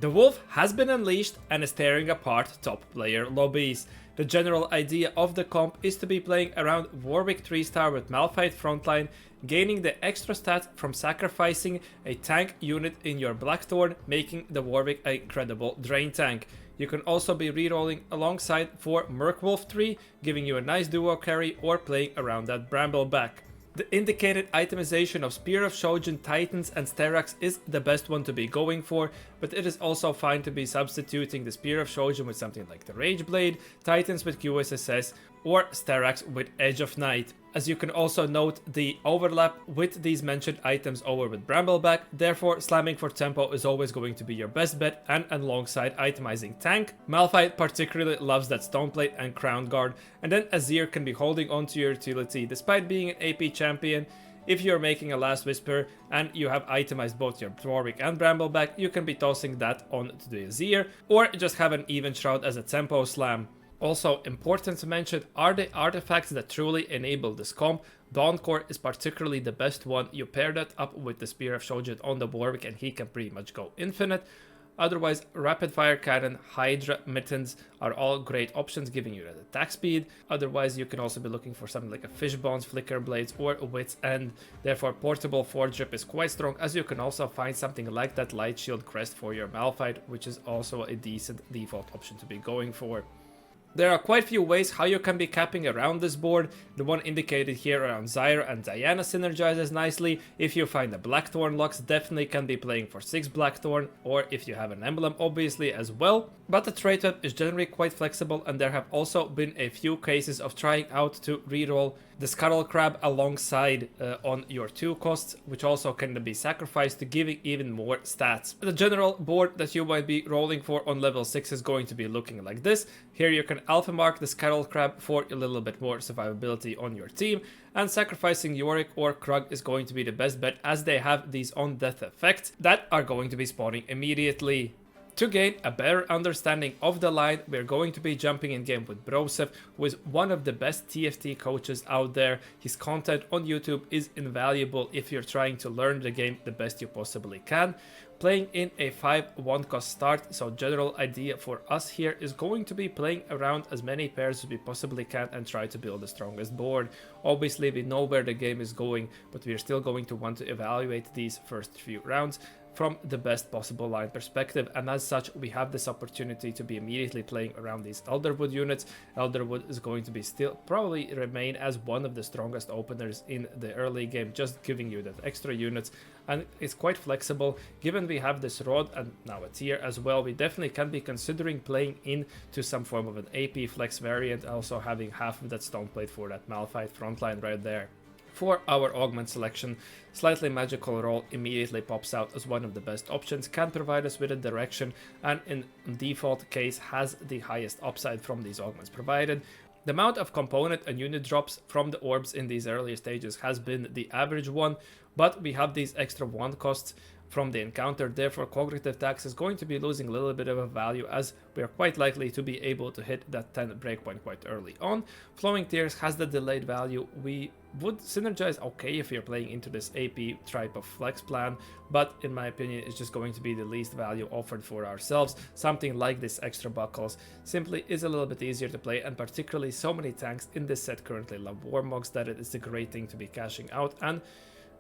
The wolf has been unleashed and is tearing apart top player lobbies. The general idea of the comp is to be playing around Warwick 3-star with Malphite frontline, gaining the extra stat from sacrificing a tank unit in your Blackthorn, making the Warwick a credible drain tank. You can also be rerolling alongside for Merkwolf 3, giving you a nice duo carry, or playing around that Brambleback. The indicated itemization of Spear of Shojin, Titans and Steraks is the best one to be going for, but it is also fine to be substituting the Spear of Shojin with something like the Rage Blade, Titans with QSSS, or Steraks with Edge of Night. As you can also note the overlap with these mentioned items over with Brambleback, therefore slamming for tempo is always going to be your best bet, and alongside itemizing tank. Malphite particularly loves that Stoneplate and Crown Guard, and then Azir can be holding onto your utility despite being an AP champion. If you're making a Last Whisper and you have itemized both your Warwick and Brambleback, you can be tossing that on to the Azir, or just have an Even Shroud as a tempo slam. Also important to mention are the artifacts that truly enable this comp. Dawncore is particularly the best one. You pair that up with the Spear of Shojin on the Warwick and he can pretty much go infinite. Otherwise, Rapid Fire Cannon, Hydra, Mittens are all great options, giving you that attack speed. Otherwise, you can also be looking for something like a Fish Bones, Flicker Blades, or a Wit's End. Therefore, Portable Forge Drip is quite strong, as you can also find something like that Light Shield Crest for your Malphite, which is also a decent default option to be going for. There are quite a few ways how you can be capping around this board. The one indicated here around Zyra and Diana synergizes nicely. If you find a Blackthorn Lux, definitely can be playing for 6 Blackthorn, or if you have an emblem obviously as well. But the trade web is generally quite flexible, and there have also been a few cases of trying out to reroll the Scuttle Crab alongside on your 2 costs, which also can be sacrificed to giving even more stats. The general board that you might be rolling for on level 6 is going to be looking like this. Here you can alpha mark the Scuttle Crab for a little bit more survivability on your team, and sacrificing Yorick or Krug is going to be the best bet, as they have these on death effects that are going to be spawning immediately. To gain a better understanding of the line, we're going to be jumping in game with Broseph, who is one of the best TFT coaches out there. His content on YouTube is invaluable if you're trying to learn the game the best you possibly can. Playing in a 5-1 cost start, so general idea for us here is going to be playing around as many pairs as we possibly can and try to build the strongest board. Obviously we know where the game is going, but we're still going to want to evaluate these first few rounds from the best possible line perspective, and as such we have this opportunity to be immediately playing around these Elderwood units. Elderwood is going to be still probably remain as one of the strongest openers in the early game, just giving you that extra units, and it's quite flexible. Given we have this rod and now a tier as well, we definitely can be considering playing into some form of an AP flex variant, also having half of that Stoneplate for that Malphite frontline right there. For our augment selection, Slightly Magical Roll immediately pops out as one of the best options, can provide us with a direction, and in default case has the highest upside from these augments provided. The amount of component and unit drops from the orbs in these earlier stages has been the average one, but we have these extra 1 costs from the encounter, therefore cognitive tax is going to be losing a little bit of a value, as we are quite likely to be able to hit that 10 breakpoint quite early on. Flowing Tears has the delayed value. We would synergize okay if you're playing into this AP type of flex plan, but in my opinion it's just going to be the least value offered for ourselves. Something like this extra buckles simply is a little bit easier to play, and particularly so many tanks in this set currently love Warmogs that it is a great thing to be cashing out, and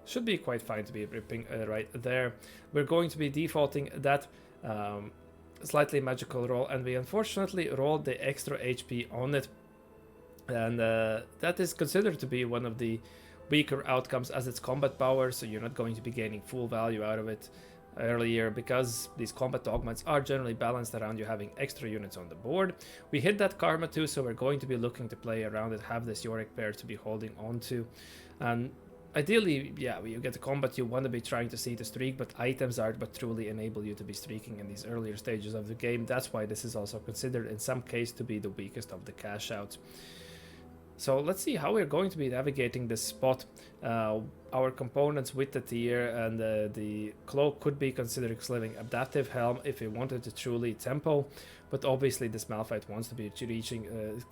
should be quite fine to be ripping right there. We're going to be defaulting that Slightly Magical Roll, and we unfortunately rolled the extra HP on it, and that is considered to be one of the weaker outcomes, as it's combat power, so you're not going to be gaining full value out of it earlier, because these combat augments are generally balanced around you having extra units on the board. We hit that Karma too, so we're going to be looking to play around it, have this Yorick pair to be holding on to, and ideally, yeah, when you get the combat, you want to be trying to see the streak, but items are what truly enable you to be streaking in these earlier stages of the game. That's why this is also considered in some case to be the weakest of the cash outs. So let's see how we're going to be navigating this spot. Our components with the tier and the cloak could be considered living adaptive helm if we wanted to truly tempo, but obviously this Malphite wants to be reaching,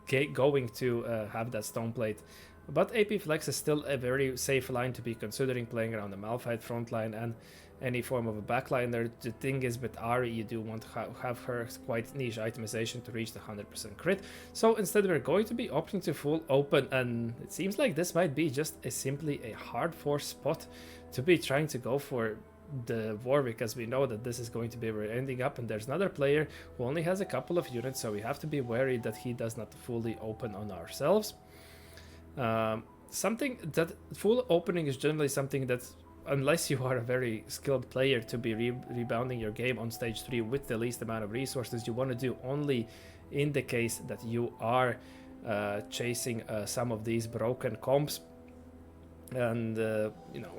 going to have that Stoneplate. But AP Flex is still a very safe line to be considering playing around the Malphite frontline, and any form of a backliner. The thing is, with Ari, you do want to have her quite niche itemization to reach the 100% crit. So instead, we're going to be opting to full open, and it seems like this might be just simply a hard force spot to be trying to go for the Warwick, as we know that this is going to be where we're ending up, and there's another player who only has a couple of units, so we have to be wary that he does not fully open on ourselves. Something that full opening is generally something that, unless you are a very skilled player to be rebounding your game on stage 3 with the least amount of resources, you want to do only in the case that you are chasing some of these broken comps. And you know,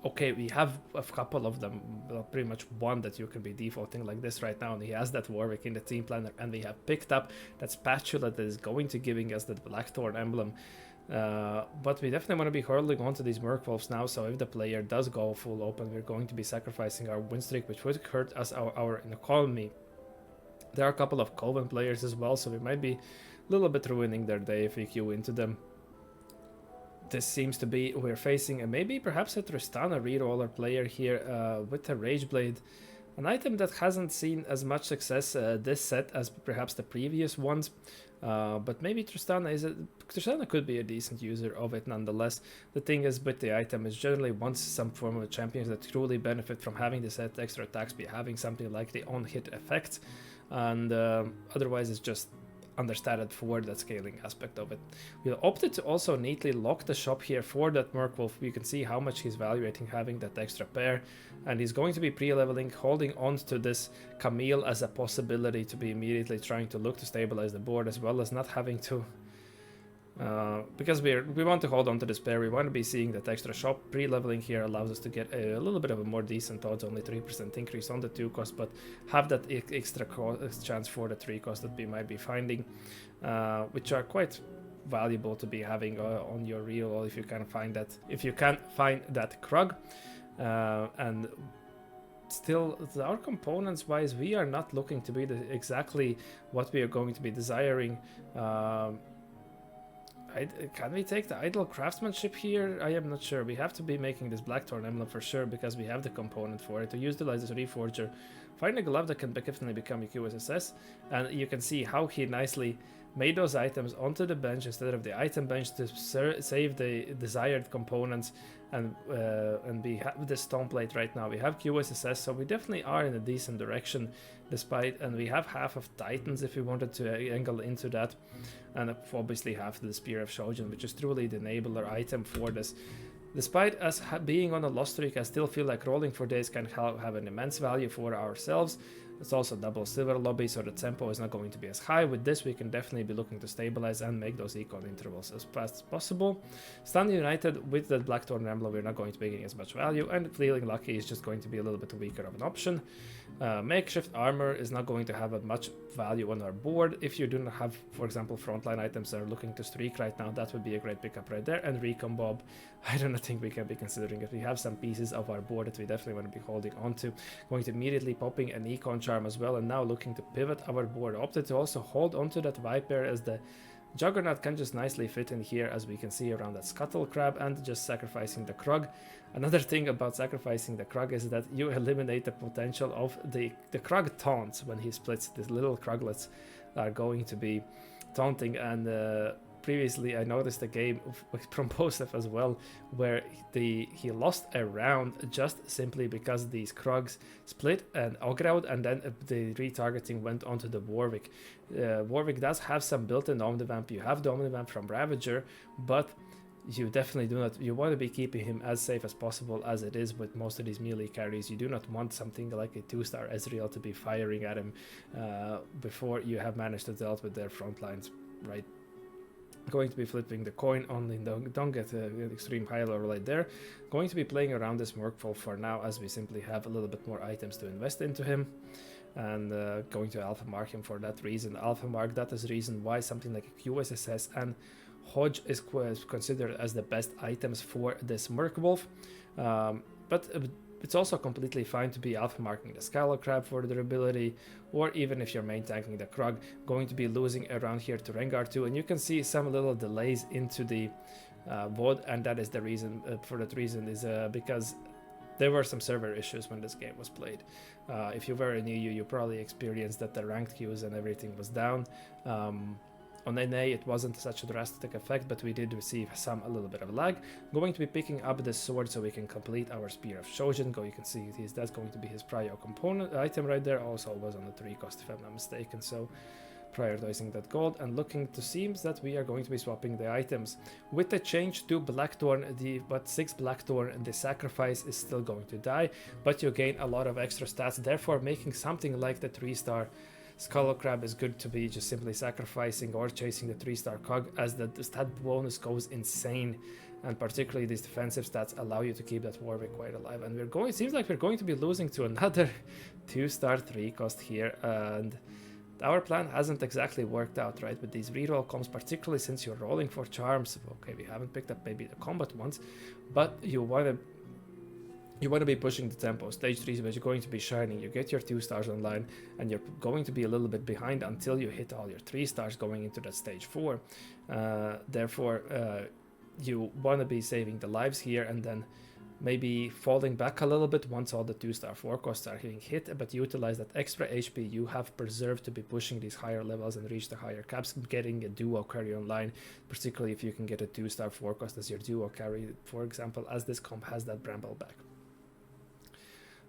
okay, we have a couple of them, well, pretty much one that you can be defaulting like this right now, and he has that Warwick in the team planner, and we have picked up that spatula that is going to giving us that Blackthorn emblem. But we definitely want to be hurling onto these Merkwolves now, so if the player does go full open, we're going to be sacrificing our win streak, which would hurt us our economy. There are a couple of Coven players as well, so we might be a little bit ruining their day if we queue into them. This seems to be, we're facing maybe perhaps a Tristana reroller player here with a Rageblade, an item that hasn't seen as much success this set as perhaps the previous ones. But maybe Tristana could be a decent user of it nonetheless. The thing is, with the item is generally once some form of champions that truly benefit from having the set extra attacks be having something like the on-hit effect, and otherwise it's just understated for that scaling aspect of it. We opted to also neatly lock the shop here for that Merkwolf. You can see how much he's valuating having that extra pair, and he's going to be pre-leveling, holding on to this Camille as a possibility to be immediately trying to look to stabilize the board, as well as not having to because we want to hold on to this pair. We want to be seeing that extra shop. Pre-leveling here allows us to get a little bit of a more decent odds, only 3% increase on the 2 cost, but have that extra chance for the 3 cost that we might be finding, which are quite valuable to be having on your reroll if you can find that Krug. And still, our components wise, we are not looking to be exactly what we are going to be desiring. Can we take the idle craftsmanship here? I am not sure. We have to be making this Blackthorn emblem for sure, because we have the component for it. To utilize this Reforger, find a glove that can definitely become a QSSS, and you can see how he nicely made those items onto the bench instead of the item bench to save the desired components. And we have the stone plate right now. We have QSSS, so we definitely are in a decent direction, and we have half of Titans if we wanted to angle into that, and obviously have the Spear of Shojin, which is truly the enabler item for this. Despite us being on a loss streak, I still feel like rolling for days can have an immense value for ourselves. It's also double silver lobby, so the tempo is not going to be as high. With this, we can definitely be looking to stabilize and make those econ intervals as fast as possible. Stand United with the Blackthorn emblem, we're not going to be getting as much value, and feeling lucky is just going to be a little bit weaker of an option. Makeshift armor is not going to have much value on our board. If you do not have, for example, frontline items that are looking to streak right now, that would be a great pickup right there. And Recon Bob, I don't think we can be considering it. We have some pieces of our board that we definitely want to be holding on to. Going to immediately popping an Econ Charm as well, and now looking to pivot our board. Opted to also hold onto that Viper, as the Juggernaut can just nicely fit in here, as we can see around that Scuttle Crab, and just sacrificing the Krug. Another thing about sacrificing the Krug is that you eliminate the potential of the Krug taunts when he splits. These little Kruglets are going to be taunting, and previously I noticed a game from Broseph as well, where he lost a round just simply because these Krugs split and Ogrod, and then the retargeting went onto the Warwick. Warwick does have some built-in Omnivamp. You have the Omnivamp from Ravager, but you definitely do not, you want to be keeping him as safe as possible, as it is with most of these melee carries. You do not want something like a 2-star Ezreal to be firing at him before you have managed to deal with their front lines, right? Going to be flipping the coin, only don't get an extreme high roll right there. Going to be playing around this Merkwolf for now, as we simply have a little bit more items to invest into him, and going to alpha mark him for that reason. Alpha mark, that is the reason why something like a QSSS and Hodge is considered as the best items for this Merkwolf, but it's also completely fine to be alpha marking the Scala Crab for the durability, or even if you're main tanking the Krug, going to be losing around here to Rengar too. And you can see some little delays into the VOD, and that is the reason. For that reason is because there were some server issues when this game was played. If you were a new you probably experienced that the ranked queues and everything was down. On NA it wasn't such a drastic effect, but we did receive a little bit of lag. Going to be picking up this sword so we can complete our Spear of Shojin. You can see that's going to be his prior component item right there. Also was on the 3 cost if I'm not mistaken, so prioritizing that gold and looking to seems that we are going to be swapping the items. With the change to Blackthorn, 6 Blackthorn, the sacrifice is still going to die, but you gain a lot of extra stats, therefore making something like the 3-star Skull Crab is good to be just simply sacrificing or chasing the 3-star cog, as the stat bonus goes insane, and particularly these defensive stats allow you to keep that Warwick quite alive. And it seems like we're going to be losing to another 2-star 3 cost here, and our plan hasn't exactly worked out, right, with these reroll comps, particularly since you're rolling for charms. Okay, we haven't picked up maybe the combat ones, but you want to be pushing the tempo. Stage 3 is you're going to be shining, you get your 2 stars online, and you're going to be a little bit behind until you hit all your 3 stars going into that stage 4. Therefore, you want to be saving the lives here, and then maybe falling back a little bit once all the 2-star 4 costs are getting hit, but utilize that extra HP you have preserved to be pushing these higher levels and reach the higher caps, getting a duo carry online, particularly if you can get a 2-star 4 cost as your duo carry, for example, as this comp has that Bramble back.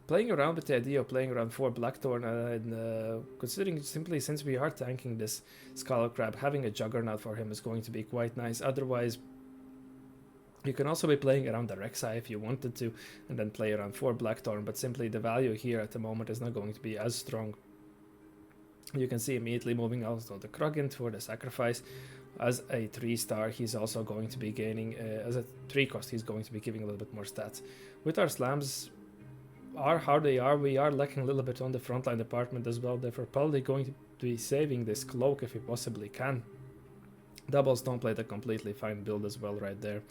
Playing around with the idea of playing around 4 Blackthorn, and considering simply since we are tanking this Skull Crab, having a Juggernaut for him is going to be quite nice. Otherwise, you can also be playing around the Rek'Sai if you wanted to, and then play around 4 Blackthorn, but simply the value here at the moment is not going to be as strong. You can see immediately moving also the Kroggin for the sacrifice. As a 3-star, he's also going to be gaining, as a 3 cost, he's going to be giving a little bit more stats. With our slams, how they are, we are lacking a little bit on the frontline department as well, therefore probably going to be saving this cloak if we possibly can. Doubles don't play the completely fine build as well right there.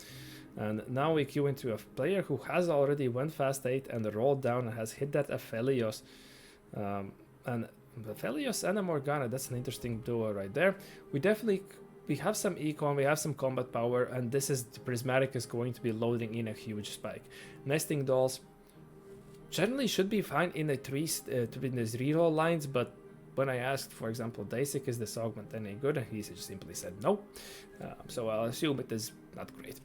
And now we queue into a player who has already went fast 8 and rolled down and has hit that Aphelios. And Aphelios and a Morgana, that's an interesting duo right there. We have some econ, we have some combat power, and this is the Prismatic is going to be loading in a huge spike. Nesting Dolls generally should be fine in the in these reroll lines, but when I asked, for example, Daisik, is this augment any good? And he just simply said no. So I'll assume it is not great.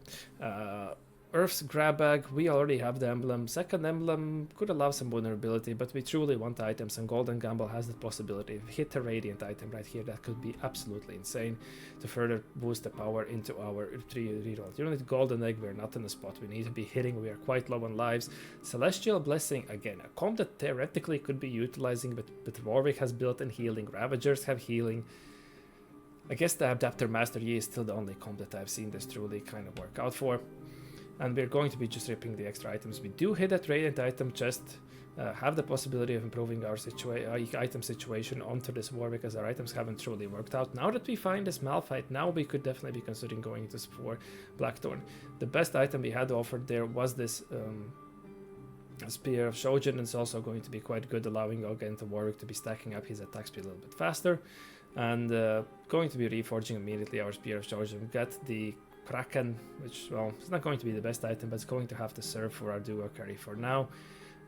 Earth's grab bag, we already have the emblem. Second emblem could allow some vulnerability, but we truly want items, and Golden Gamble has the possibility. If we hit a Radiant item right here, that could be absolutely insane to further boost the power into our 3 reroll. You don't need Golden Egg, we're not in the spot we need to be hitting, we are quite low on lives. Celestial Blessing, again, a comp that theoretically could be utilizing, but Warwick has built-in healing, Ravagers have healing. I guess the Adapter Master Yi is still the only comp that I've seen this truly kind of work out for. And we're going to be just ripping the extra items. We do hit that Radiant item chest, have the possibility of improving our item situation onto this Warwick, as our items haven't truly worked out. Now that we find this Malphite, now we could definitely be considering going into for Blackthorn. The best item we had offered there was this Spear of Shojin, and it's also going to be quite good, allowing again the Warwick to be stacking up his attack speed a little bit faster. And going to be reforging immediately our Spear of Shojin. Get the Kraken, which, well, it's not going to be the best item, but it's going to have to serve for our duo carry for now.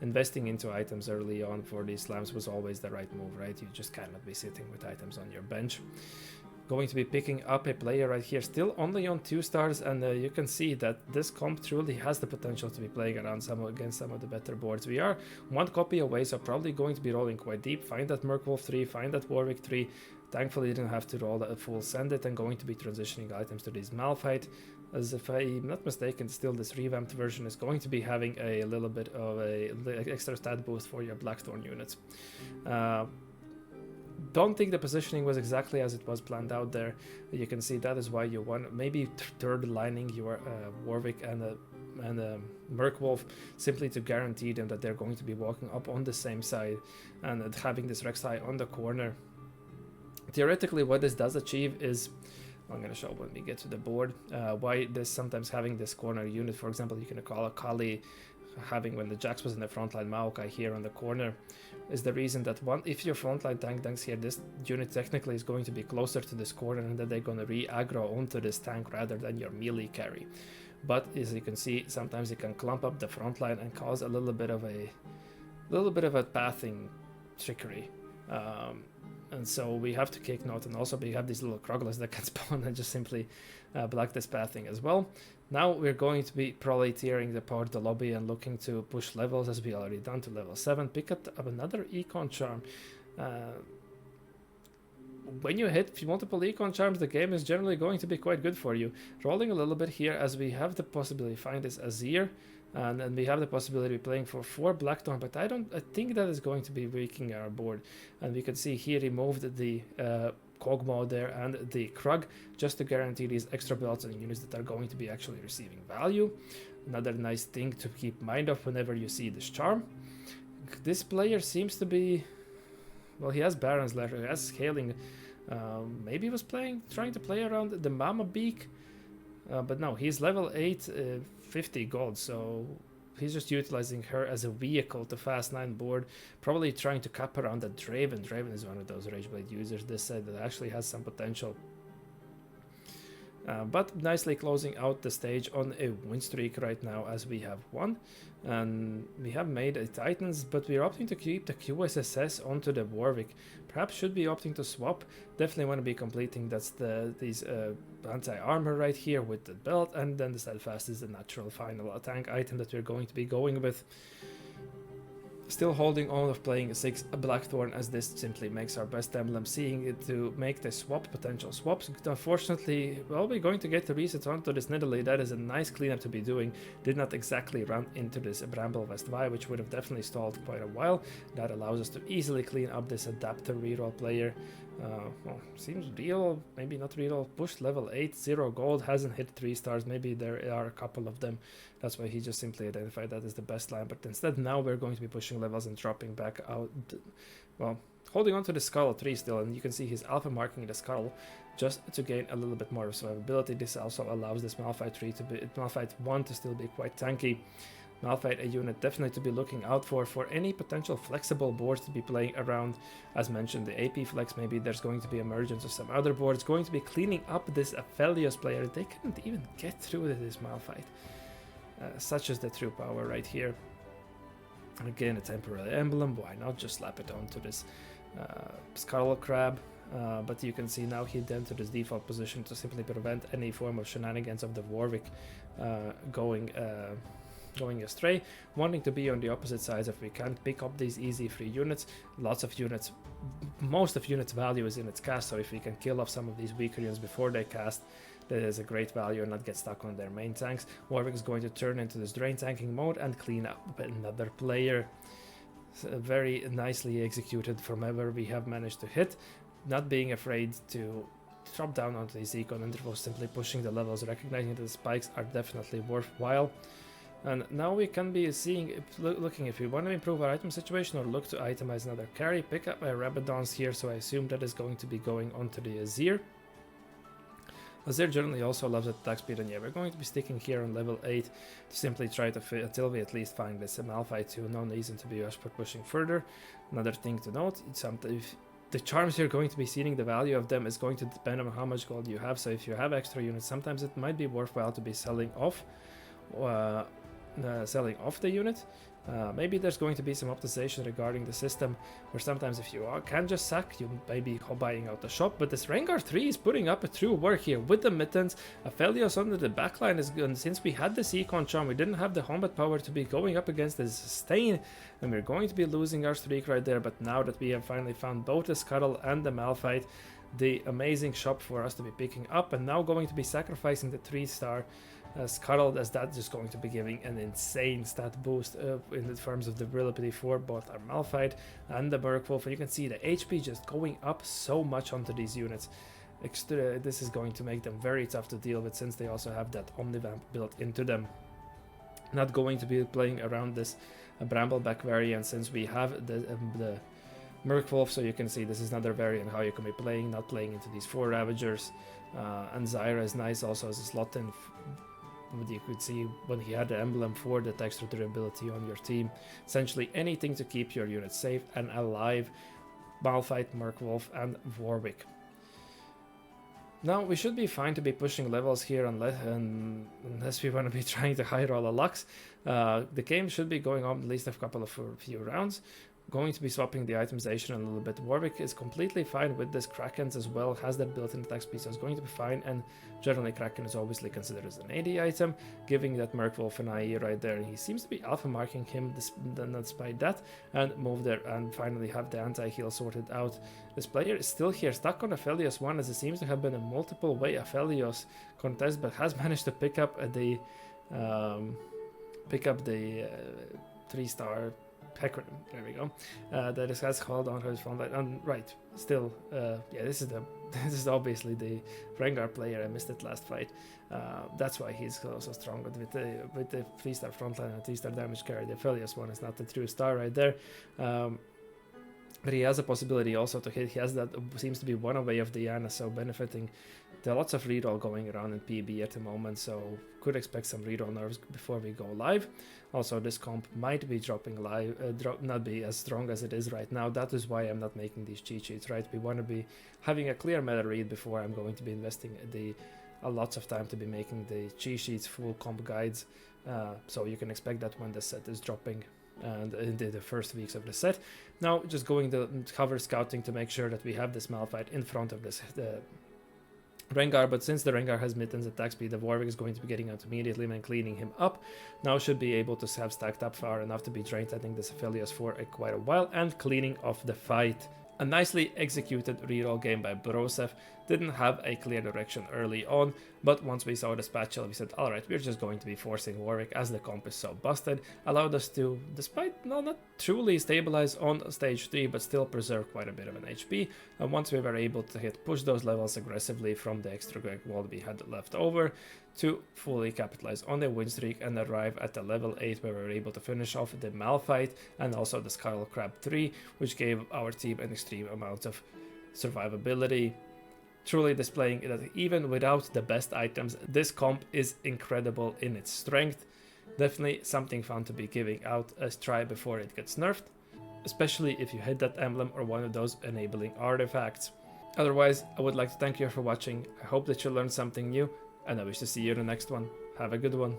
Investing into items early on for these slams was always the right move, right? You just cannot be sitting with items on your bench. Going to be picking up a player right here, still only on 2 stars, and you can see that this comp truly has the potential to be playing around against some of the better boards. We are 1 copy away, so probably going to be rolling quite deep. Find that Merkwolf 3, find that Warwick 3. Thankfully, didn't have to roll a full send it, and going to be transitioning items to this Malphite. As if I'm not mistaken, still this revamped version is going to be having a little bit of a extra stat boost for your Blackthorn units. Don't think the positioning was exactly as it was planned out there. You can see that is why you want maybe third lining your Warwick and a Merkwolf, simply to guarantee them that they're going to be walking up on the same side, and having this Rek'Sai on the corner. Theoretically, what this does achieve is, I'm going to show when we get to the board, why this sometimes having this corner unit, for example, you can call a Kali, having when the Jax was in the frontline Maokai here on the corner, is the reason that if your frontline tanks here, this unit technically is going to be closer to this corner, and then they're going to re-aggro onto this tank rather than your melee carry. but as you can see, sometimes it can clump up the front line and cause a little bit of a pathing trickery. And so we have to take note, and also we have these little Kroglers that can spawn and just simply block this pathing as well. Now we're going to be probably tearing apart the lobby and looking to push levels, as we already done, to level 7. Pick up another Econ Charm. When you hit multiple Econ Charms, the game is generally going to be quite good for you. Rolling a little bit here, as we have the possibility to find this Azir, and then we have the possibility of playing for 4 Blackthorn, but I think that is going to be weakening our board. And we can see he removed the Kog'Maw there and the Krug, just to guarantee these extra belts and units that are going to be actually receiving value. Another nice thing to keep mind of whenever you see this charm. This player seems to be, well, he has Baron's Letter, he has Scaling. Maybe he was trying to play around the Mama Beak, but no, he's level 8, 50 gold, so he's just utilizing her as a vehicle to fast 9 board, probably trying to cap around the Draven. Draven is one of those Rageblade users this side that actually has some potential. But nicely closing out the stage on a win streak right now, as we have won. And we have made a Titans, but we're opting to keep the QSSS onto the Warwick. Perhaps should be opting to swap. Definitely want to be completing these anti-armor right here with the belt, and then the Steadfast is the natural final tank item that we're going to be going with. Still holding on of playing a 6 Blackthorn, as this simply makes our best emblem, seeing it to make the potential swaps. Unfortunately, well, we're going to get the resets onto this Nidalee. That is a nice cleanup to be doing. Did not exactly run into this Bramble West Vi, which would have definitely stalled quite a while. That allows us to easily clean up this adapter reroll player. Well, seems real, maybe not real. Pushed level 8, 0 gold, hasn't hit 3 stars. Maybe there are a couple of them. That's why he just simply identified that as the best line. But instead, now we're going to be pushing levels and dropping back out. Well, holding on to the Skull 3 still, and you can see his alpha marking the Skull just to gain a little bit more survivability. This also allows this Malphite 3 to be Malphite 1 to still be quite tanky. Malphite a unit definitely to be looking out for any potential flexible boards to be playing around. As mentioned, the AP flex, maybe there's going to be emergence of some other boards, going to be cleaning up this Aphelios player. They couldn't even get through to this Malphite. Such is the true power right here. Again, a temporary emblem, why not just slap it onto this Skull Crab. But you can see now he entered his default position to simply prevent any form of shenanigans of the Warwick going astray, wanting to be on the opposite sides if we can't pick up these easy free units. Lots of units, most of units value is in its cast, so if we can kill off some of these weaker units before they cast, that is a great value and not get stuck on their main tanks. Warwick is going to turn into this drain tanking mode and clean up another player. Very nicely executed from wherever we have managed to hit, not being afraid to drop down onto these econ intervals, simply pushing the levels, recognizing that the spikes are definitely worthwhile. And now we can be seeing, looking if we want to improve our item situation or look to itemize another carry. Pick up my Rabadons here, so I assume that is going to be going onto the Azir. Azir generally also loves attack speed, and yeah, we're going to be sticking here on level 8 to simply try to fit until we at least find this Malphite 2. No reason to be rushed for pushing further. Another thing to note, sometimes the charms you're going to be seeing, the value of them is going to depend on how much gold you have. So if you have extra units, sometimes it might be worthwhile to be selling off the unit. Maybe there's going to be some optimization regarding the system, where sometimes if you can just sack, you may be buying out the shop. But this Rengar 3 is putting up a true work here with the mittens. Aphelios under the backline is good. And since we had this Econ Charm, we didn't have the combat power to be going up against the sustain, and we're going to be losing our streak right there. But now that we have finally found both the Scuttle and the Malphite, the amazing shop for us to be picking up, and now going to be sacrificing the 3-star Scuttle, as that's just going to be giving an insane stat boost in terms of the durability for both our Malphite and the Merkwolf. And you can see the HP just going up so much onto these units. This is going to make them very tough to deal with, since they also have that Omnivamp built into them. Not going to be playing around this Brambleback variant, since we have the Merkwolf, so you can see this is another variant how you can be playing, not playing into these 4 Ravagers. And Zyra is nice also as a slot in. You could see when he had the emblem for that extra durability on your team. Essentially anything to keep your unit safe and alive. Malphite, Merkwolf and Warwick. Now we should be fine to be pushing levels here unless we want to be trying to high roll a Lux. The game should be going on at least a couple of few rounds. Going to be swapping the itemization a little bit. Warwick is completely fine with this. Krakens as well has that built-in attack speed, so it's going to be fine. And generally Kraken is obviously considered as an AD item, giving that Merkwolf an IE right there. He seems to be alpha marking him despite that, and move there and finally have the anti-heal sorted out. This player is still here, stuck on Aphelios 1, as it seems to have been a multiple way Aphelios contest, but has managed to pick up the 3-star Hecarim. There we go. That has held on his front line. And right, still, yeah, this is obviously the Rengar player. I missed it last fight. That's why he's so strong with the 3-star frontline and 3-star damage carry. The Aphelios one is not the true star right there. But he has a possibility also to hit. He has that, seems to be one away of Diana, so benefiting. There are lots of reroll going around in PB at the moment, so could expect some reroll nerves before we go live. Also, this comp might be dropping live, not be as strong as it is right now. That is why I'm not making these cheat sheets, right? We want to be having a clear meta read before I'm going to be investing a lots of time to be making the cheat sheets, full comp guides. So you can expect that when the set is dropping and in the first weeks of the set. Now just going to cover scouting to make sure that we have this Malphite in front of this Rengar, but since the Rengar has Mitten's attack speed, the Warwick is going to be getting out immediately and cleaning him up. Now should be able to have stacked up far enough to be drained, I think, this Aphelios for quite a while, and cleaning off the fight. A nicely executed reroll game by Broseph. Didn't have a clear direction early on, but once we saw the spatula, we said, alright, we're just going to be forcing Warwick as the comp is so busted. Allowed us to, despite not truly stabilize on stage 3, but still preserve quite a bit of an HP. And once we were able to push those levels aggressively from the extra Greg wall we had left over, to fully capitalize on the win streak and arrive at the level 8 where we were able to finish off the Malphite and also the Skull Crab 3, which gave our team an extreme amount of survivability. Truly displaying that even without the best items, this comp is incredible in its strength. Definitely something fun to be giving out a try before it gets nerfed, especially if you hit that emblem or one of those enabling artifacts. Otherwise, I would like to thank you for watching. I hope that you learned something new, and I wish to see you in the next one. Have a good one.